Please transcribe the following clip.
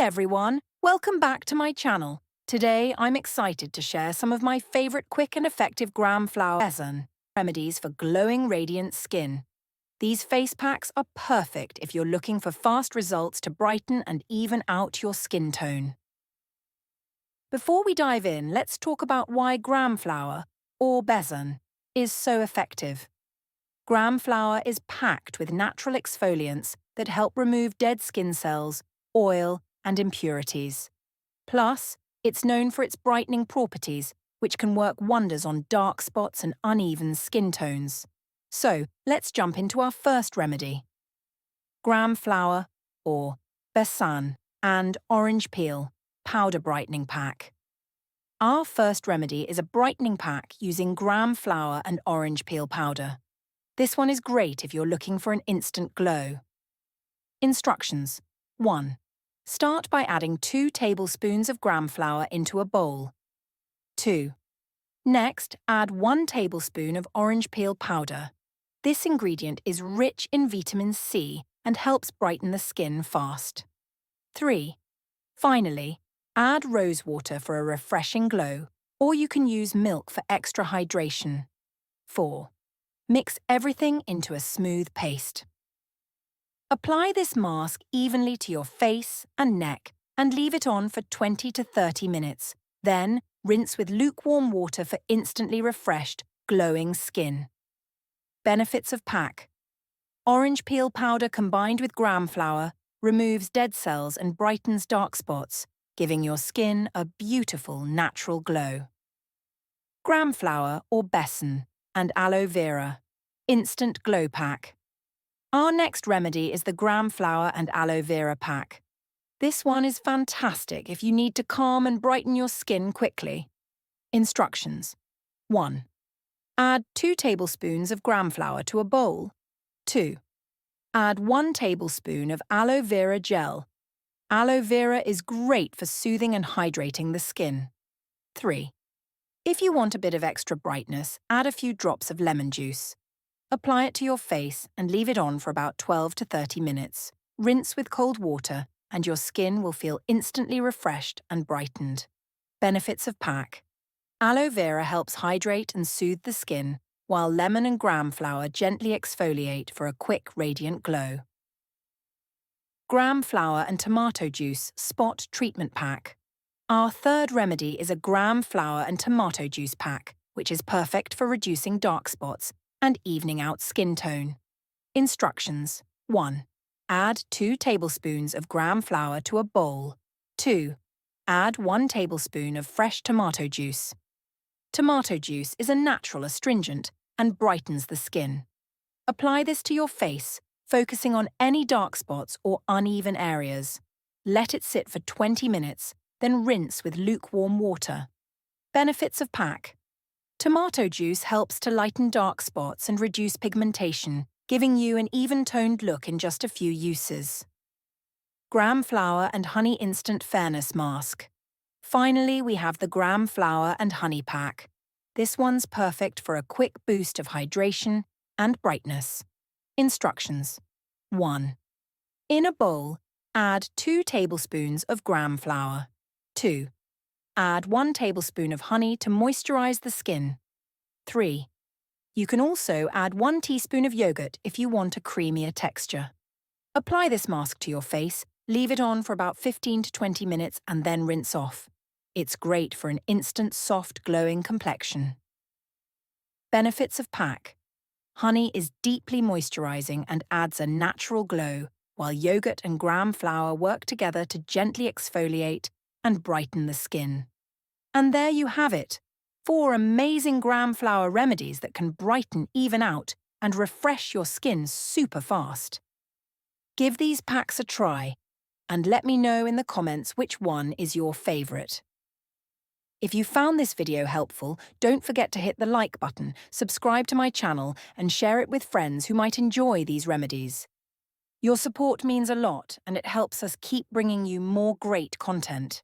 everyone, welcome back to my channel. Today I'm excited to share some of my favorite quick and effective gram flower besan remedies for glowing radiant skin. These face packs are perfect if you're looking for fast results to brighten and even out your skin tone. Before we dive in, let's talk about why gram flower, or besan, is so effective. Gram flower is packed with natural exfoliants that help remove dead skin cells, oil, and impurities. Plus, it's known for its brightening properties, which can work wonders on dark spots and uneven skin tones. So, let's jump into our first remedy. Gram flower, or besan, and orange peel, powder brightening pack. Our first remedy is a brightening pack using gram flower and orange peel powder. This one is great if you're looking for an instant glow. Instructions. 1. Start by adding 2 tablespoons of gram flour into a bowl. 2. Next, add 1 tablespoon of orange peel powder. This ingredient is rich in vitamin C and helps brighten the skin fast. 3. Finally, add rose water for a refreshing glow, or you can use milk for extra hydration. 4. Mix everything into a smooth paste. Apply this mask evenly to your face and neck and leave it on for 20 to 30 minutes. Then, rinse with lukewarm water for instantly refreshed, glowing skin. Benefits of pack. Orange peel powder combined with gram flour removes dead cells and brightens dark spots, giving your skin a beautiful natural glow. Gram flour or besan and aloe vera. Instant glow pack. Our next remedy is the gram flour and aloe vera pack. This one is fantastic if you need to calm and brighten your skin quickly. Instructions. 1. Add 2 tablespoons of gram flour to a bowl. 2. Add 1 tablespoon of aloe vera gel. Aloe vera is great for soothing and hydrating the skin. 3. If you want a bit of extra brightness, add a few drops of lemon juice. Apply it to your face and leave it on for about 12 to 30 minutes. Rinse with cold water and your skin will feel instantly refreshed and brightened. Benefits of pack. Aloe vera helps hydrate and soothe the skin, while lemon and gram flour gently exfoliate for a quick, radiant glow. Gram flour and tomato juice spot treatment pack. Our third remedy is a gram flour and tomato juice pack, which is perfect for reducing dark spots and evening out skin tone. Instructions. 1. Add 2 tablespoons of gram flour to a bowl. 2. Add 1 tablespoon of fresh tomato juice. Tomato juice is a natural astringent and brightens the skin. Apply this to your face, focusing on any dark spots or uneven areas. Let it sit for 20 minutes, then rinse with lukewarm water. Benefits of pack. Tomato juice helps to lighten dark spots and reduce pigmentation, giving you an even-toned look in just a few uses. Gram flour and honey instant fairness mask. Finally, we have the gram flour and honey pack. This one's perfect for a quick boost of hydration and brightness. Instructions. 1. In a bowl, add 2 tablespoons of gram flour. 2. Add 1 tablespoon of honey to moisturize the skin. 3. You can also add 1 teaspoon of yogurt if you want a creamier texture. Apply this mask to your face, leave it on for about 15 to 20 minutes and then rinse off. It's great for an instant soft glowing complexion. Benefits of pack. Honey is deeply moisturizing and adds a natural glow, while yogurt and gram flour work together to gently exfoliate and brighten the skin. And there you have it, 4 amazing gram flour remedies that can brighten, even out, and refresh your skin super fast. Give these packs a try, and let me know in the comments which one is your favorite. If you found this video helpful, don't forget to hit the like button, subscribe to my channel, and share it with friends who might enjoy these remedies. Your support means a lot, and it helps us keep bringing you more great content.